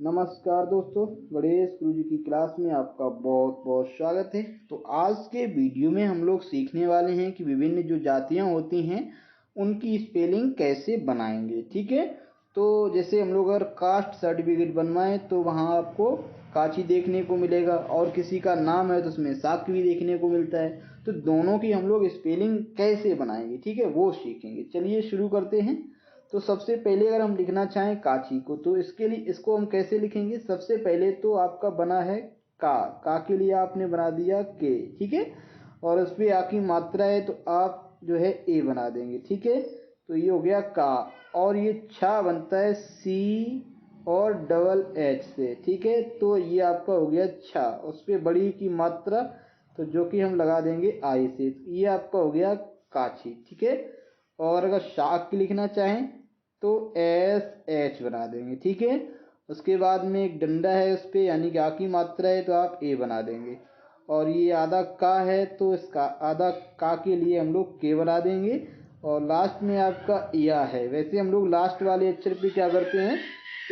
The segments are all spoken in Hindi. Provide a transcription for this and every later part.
नमस्कार दोस्तों, गणेश गुरुजी की क्लास में आपका बहुत बहुत स्वागत है। तो आज के वीडियो में हम लोग सीखने वाले हैं कि विभिन्न जो जातियां होती हैं उनकी स्पेलिंग कैसे बनाएंगे। ठीक है, तो जैसे हम लोग अगर कास्ट सर्टिफिकेट बनवाएं तो वहाँ आपको काची देखने को मिलेगा, और किसी का नाम है तो उसमें साक्य भी देखने को मिलता है। तो दोनों की हम लोग स्पेलिंग कैसे बनाएंगे, ठीक है, वो सीखेंगे। चलिए शुरू करते हैं। तो सबसे पहले अगर हम लिखना चाहें काची को, तो इसके लिए इसको हम कैसे लिखेंगे। सबसे पहले तो आपका बना है का के लिए आपने बना दिया के, ठीक है, और उस पर आ की मात्रा है तो आप जो है ए बना देंगे, ठीक है। तो ये हो गया का, और ये छा बनता है सी और डबल एच से, ठीक है। तो ये आपका हो गया छा, उस पर बड़ी की मात्रा तो जो कि हम लगा देंगे आई से, तो ये आपका हो गया काची, ठीक है। और अगर शाक लिखना चाहें तो एस एच बना देंगे, ठीक है। उसके बाद में एक डंडा है उस पर, यानी कि आ की मात्रा है तो आप ए बना देंगे। और ये आधा का है तो इसका आधा का के लिए हम लोग के बना देंगे। और लास्ट में आपका या है। वैसे हम लोग लास्ट वाले अक्षर पे क्या करते हैं,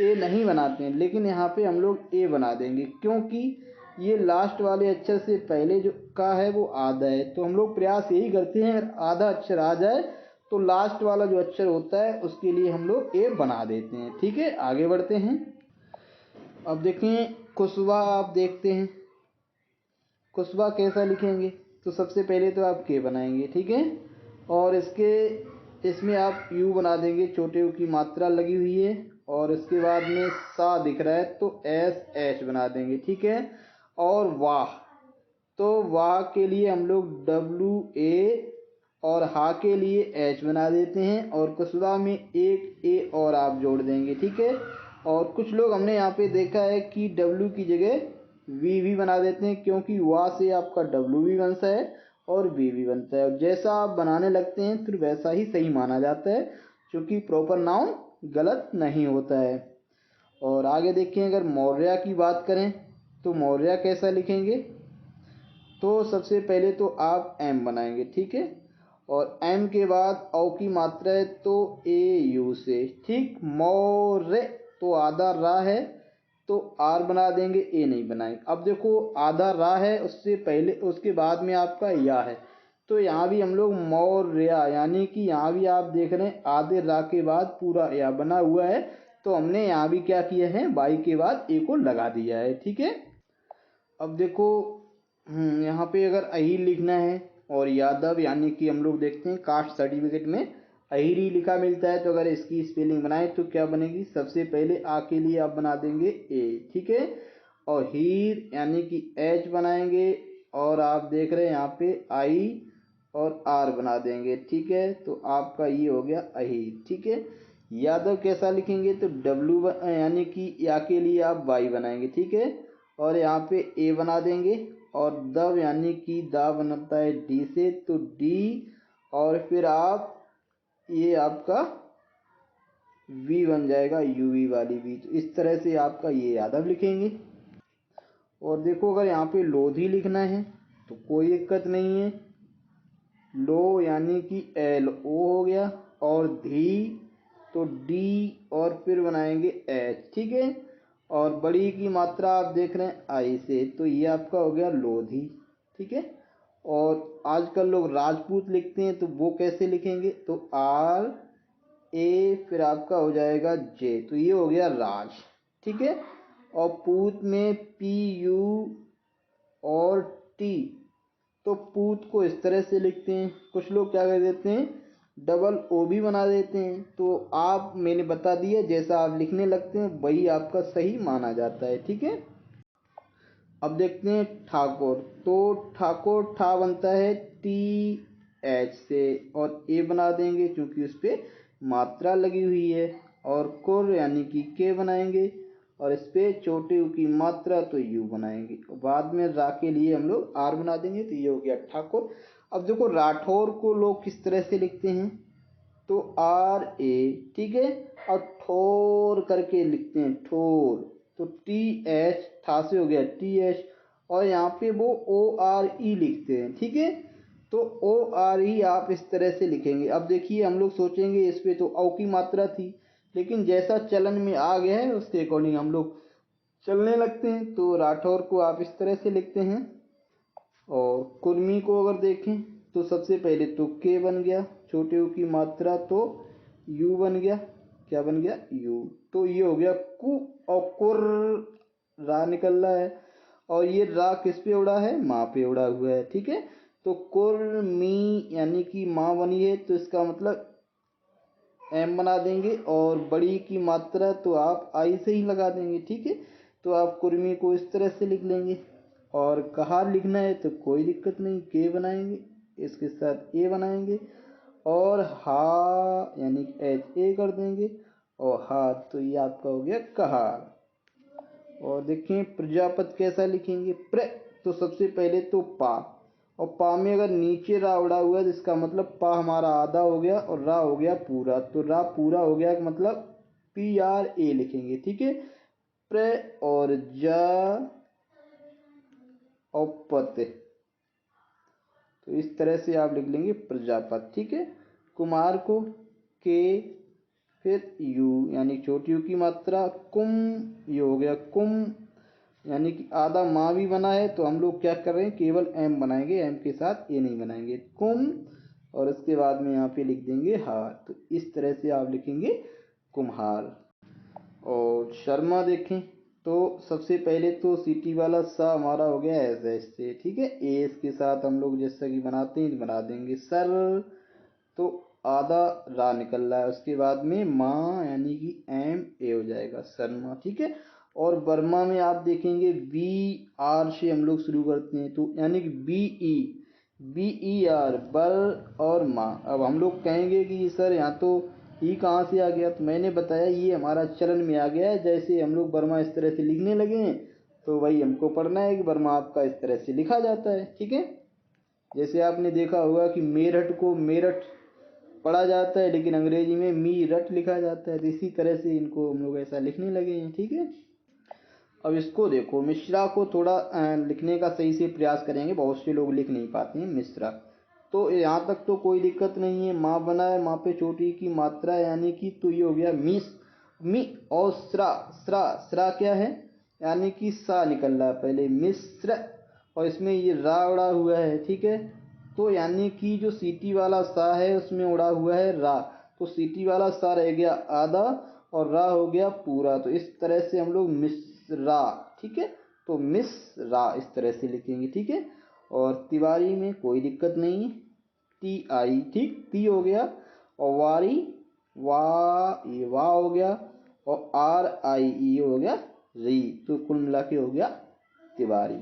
ए नहीं बनाते हैं, लेकिन यहाँ पे हम लोग ए बना देंगे, क्योंकि ये लास्ट वाले अक्षर से पहले जो का है वो आधा है। तो हम लोग प्रयास यही करते हैं, अगर आधा अक्षर आ जाए तो लास्ट वाला जो अक्षर होता है उसके लिए हम लोग ए बना देते हैं, ठीक है। आगे बढ़ते हैं। अब देखें कुशवा, आप देखते हैं कुशवा कैसा लिखेंगे। तो सबसे पहले तो आप के बनाएंगे, ठीक है, और इसमें आप यू बना देंगे, छोटे यू की मात्रा लगी हुई है। और इसके बाद में सा दिख रहा है तो एस एच बना देंगे, ठीक है। और वाह, तो वाह के लिए हम लोग डब्ल्यू ए, और हा के लिए एच बना देते हैं। और कुशवा में एक ए और आप जोड़ देंगे, ठीक है। और कुछ लोग हमने यहाँ पे देखा है कि डब्ल्यू की जगह वी भी बना देते हैं, क्योंकि वाह से आपका डब्ल्यू भी बनता है और वी भी बनता है। और जैसा आप बनाने लगते हैं फिर वैसा ही सही माना जाता है, क्योंकि प्रॉपर नाउन गलत नहीं होता है। और आगे देखें, अगर मौर्य की बात करें तो मौर्य कैसा लिखेंगे। तो सबसे पहले तो आप एम बनाएंगे, ठीक है, और एम के बाद औ की मात्रा है तो ए यू से, ठीक। मौर्य तो आधा रा है तो आर बना देंगे, ए नहीं बनाएंगे। अब देखो आधा रा है, उससे पहले उसके बाद में आपका या है, तो यहाँ भी हम लोग मौर्य, यानी कि यहाँ भी आप देख रहे हैं आधे रा के बाद पूरा या बना हुआ है, तो हमने यहाँ भी क्या किया है, वाई के बाद ए को लगा दिया है, ठीक है। अब देखो यहाँ पे अगर अहिर लिखना है और यादव, यानी कि हम लोग देखते हैं कास्ट सर्टिफिकेट में अहिर ही लिखा मिलता है, तो अगर इसकी स्पेलिंग बनाए तो क्या बनेगी। सबसे पहले आ के लिए आप बना देंगे ए, ठीक है, और हीर यानी कि एच बनाएंगे, और आप देख रहे हैं यहाँ पे आई और आर बना देंगे, ठीक है। तो आपका ये हो गया अहिर, ठीक है। यादव कैसा लिखेंगे, तो डब्लू यानी कि या के लिए आप वाई बनाएंगे, ठीक है, और यहाँ पे ए बना देंगे। और दव यानी कि दा बनता है डी से, तो डी, और फिर आप ये आपका वी बन जाएगा, यूवी वाली वी। तो इस तरह से आपका ये यादव लिखेंगे। और देखो अगर यहाँ पे लोधी लिखना है तो कोई दिक्कत नहीं है। लो यानी कि एल ओ हो गया, और धी तो डी, और फिर बनाएंगे एच, ठीक है। और बड़ी की मात्रा आप देख रहे हैं आई से, तो ये आपका हो गया लोधी, ठीक है। और आजकल लोग राजपूत लिखते हैं, तो वो कैसे लिखेंगे, तो आर ए फिर आपका हो जाएगा जे, तो ये हो गया राज, ठीक है। और पूत में पी यू और टी, तो पूत को इस तरह से लिखते हैं। कुछ लोग क्या कर देते हैं, डबल ओ भी बना देते हैं। तो आप, मैंने बता दिया, जैसा आप लिखने लगते हैं वही आपका सही माना जाता है, ठीक है। अब देखते हैं ठाकुर, तो ठाकुर ठा बनता है टी एच से, और ए बना देंगे क्योंकि उस पर मात्रा लगी हुई है। और कुर यानी कि के बनाएंगे, और इस पे छोटे यू की मात्रा तो यू बनाएंगे। बाद में रा के लिए हम लोग आर बना देंगे, तो ये हो गया ठाकुर। अब देखो राठौर को लोग किस तरह से लिखते हैं, तो आर ए, ठीक है, और ठोर करके लिखते हैं ठोर, तो टी एच, ठा से हो गया टी एच, और यहाँ पे वो ओ आर ई लिखते हैं, ठीक है। तो ओ आर ई आप इस तरह से लिखेंगे। अब देखिए हम लोग सोचेंगे इस पे तो औ की मात्रा थी, लेकिन जैसा चलन में आ गया है उसके अकॉर्डिंग हम लोग चलने लगते हैं। तो राठौर को आप इस तरह से लिखते हैं। और कुर्मी को अगर देखें तो सबसे पहले तो के बन गया, छोटे यू की मात्रा तो यू बन गया। क्या बन गया? यू। तो ये हो गया कु। और कुर, रा निकल रहा है। और ये रा किस पे उड़ा है? माँ पे उड़ा हुआ है। ठीक है, तो कुर्मी यानी कि माँ बनी है, तो इसका मतलब एम बना देंगे। और बड़ी की मात्रा तो आप आई से ही लगा देंगे। ठीक है, तो आप कुर्मी को इस तरह से लिख लेंगे। और कहार लिखना है तो कोई दिक्कत नहीं, के बनाएंगे, इसके साथ ए बनाएंगे। और हा यानी एच ए कर देंगे। और हा, तो ये आपका हो गया कहार। और देखें प्रजापत कैसा लिखेंगे? प्र, तो सबसे पहले तो पा। और पा में अगर नीचे रा उड़ा हुआ है तो इसका मतलब पा हमारा आधा हो गया और रा हो गया पूरा। तो रा पूरा हो गया मतलब पी आर ए लिखेंगे। ठीक है, प्र और जा और पत, तो इस तरह से आप लिख लेंगे प्रजापत। ठीक है, कुमार को के, फिर यू यानी छोटी यू की मात्रा, कुम, ये हो गया कुम, यानी कि आधा माँ भी बना है। तो हम लोग क्या कर रहे हैं? केवल एम बनाएंगे, एम के साथ ए नहीं बनाएंगे। कुम, और उसके बाद में यहाँ पे लिख देंगे हार। तो इस तरह से आप लिखेंगे कुम्हार। और शर्मा देखें तो सबसे पहले तो सीटी वाला सा हमारा हो गया ऐसे ऐसे। ठीक है, ए के साथ हम लोग जैसा कि बनाते हैं बना देंगे सर। तो आधा रा निकल रहा है, उसके बाद में माँ यानी कि एम ए हो जाएगा शर्मा। ठीक है, और बर्मा में आप देखेंगे बी आर से हम लोग शुरू करते हैं, तो यानी कि बी ई आर, बर और माँ। अब हम लोग कहेंगे कि सर यहाँ तो ई कहाँ से आ गया? तो मैंने बताया ये हमारा चलन में आ गया है। जैसे हम लोग बर्मा इस तरह से लिखने लगे हैं, तो वही हमको पढ़ना है कि बर्मा आपका इस तरह से लिखा जाता है। ठीक है, जैसे आपने देखा होगा कि मेरठ को मेरठ पढ़ा जाता है, लेकिन अंग्रेजी में मीरठ लिखा जाता है। तो इसी तरह से इनको हम लोग ऐसा लिखने लगे हैं। ठीक है, अब इसको देखो, मिश्रा को थोड़ा लिखने का सही से प्रयास करेंगे, बहुत से लोग लिख नहीं पाते हैं मिश्रा। तो यहाँ तक तो कोई दिक्कत नहीं है। माँ बना है, माँ पे छोटी की मात्रा यानी कि, तो ये हो गया मिस मी। और स्रा, स्रा स्रा क्या है? यानी कि सा निकल रहा है पहले, मिश्र। और इसमें ये रा उड़ा हुआ है। ठीक है, तो यानी कि जो सीटी वाला सा है उसमें उड़ा हुआ है रा। तो सीटी वाला सा रह गया आधा और रा हो गया पूरा। तो इस तरह से हम लोग मिश्रा। ठीक है, तो मिश्रा इस तरह से लिखेंगे। ठीक है, और तिवारी में कोई दिक्कत नहीं, टी आई। ठीक, टी हो गया। और वारी, वाह, ये वाह हो गया। और आर आई ई हो गया री। तो कुल मिला के हो गया तिवारी।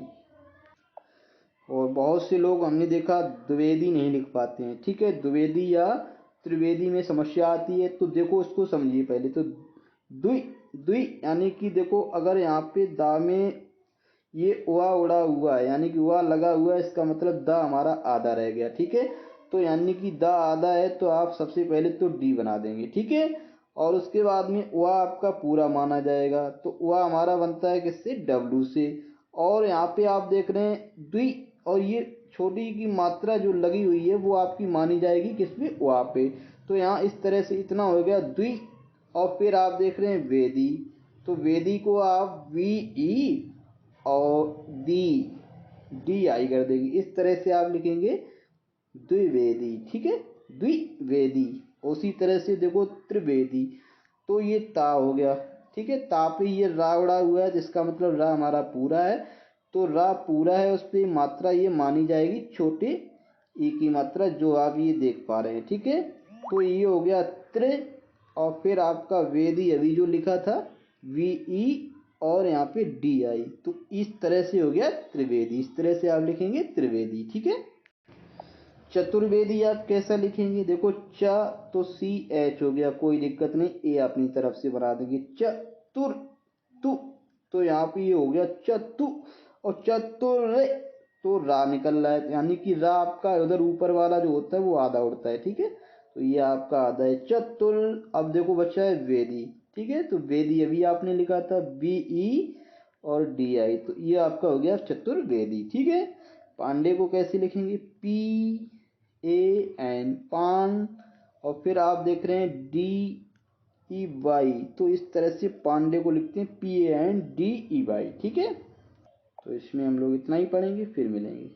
और बहुत से लोग हमने देखा द्विवेदी नहीं लिख पाते हैं। ठीक है, द्विवेदी या त्रिवेदी में समस्या आती है। तो देखो उसको समझिए पहले। तो द्वि, द्वि यानी कि देखो अगर यहाँ पे दा में ये उआ उड़ा हुआ है यानी कि उआ लगा हुआ है, इसका मतलब दा हमारा आधा रह गया। ठीक है, तो यानी कि दा आधा है, तो आप सबसे पहले तो डी बना देंगे। ठीक है, और उसके बाद में उआ आपका पूरा माना जाएगा। तो उआ हमारा बनता है किससे? डब्लू से। और यहाँ पे आप देख रहे हैं द्वि, और ये छोटी की मात्रा जो लगी हुई है वो आपकी मानी जाएगी किस पे? उआ पे। तो यहाँ इस तरह से इतना हो गया द्वि। और फिर आप देख रहे हैं वेदी। तो वेदी को आप वी ई और दी, डी आई कर देंगे। इस तरह से आप लिखेंगे द्विवेदी। ठीक है, द्विवेदी। उसी तरह से देखो त्रिवेदी। तो ये ता हो गया। ठीक है, ता पे ये रा उड़ा हुआ है, जिसका मतलब रा हमारा पूरा है। तो रा पूरा है, उस पर मात्रा ये मानी जाएगी छोटे ई की मात्रा, जो आप ये देख पा रहे हैं। ठीक है, तो ये हो गया त्रि। और फिर आपका वेदी अभी जो लिखा था वी ई और यहाँ पे डी आई। तो इस तरह से हो गया त्रिवेदी। इस तरह से आप लिखेंगे त्रिवेदी। ठीक है, चतुर्वेदी आप कैसा लिखेंगे? देखो च, तो सी एच हो गया, कोई दिक्कत नहीं, ए अपनी तरफ से बना देंगे। चतुर, तु, तो यहाँ पे ये हो गया चतु। और चतुर, तो रा निकल रहा है, यानी कि रा आपका उधर ऊपर वाला जो होता है वो आधा उड़ता है। ठीक है, तो ये आपका आधा है चतुर। अब देखो बच्चा है वेदी। ठीक है, तो वेदी अभी आपने लिखा था बी ई और डी आई, तो ये आपका हो गया चतुर्वेदी। ठीक है, पांडे को कैसे लिखेंगे? पी ए एन, पान। और फिर आप देख रहे हैं डी ई वाई, तो इस तरह से पांडे को लिखते हैं PANDEY। ठीक है, तो इसमें हम लोग इतना ही पढ़ेंगे, फिर मिलेंगे।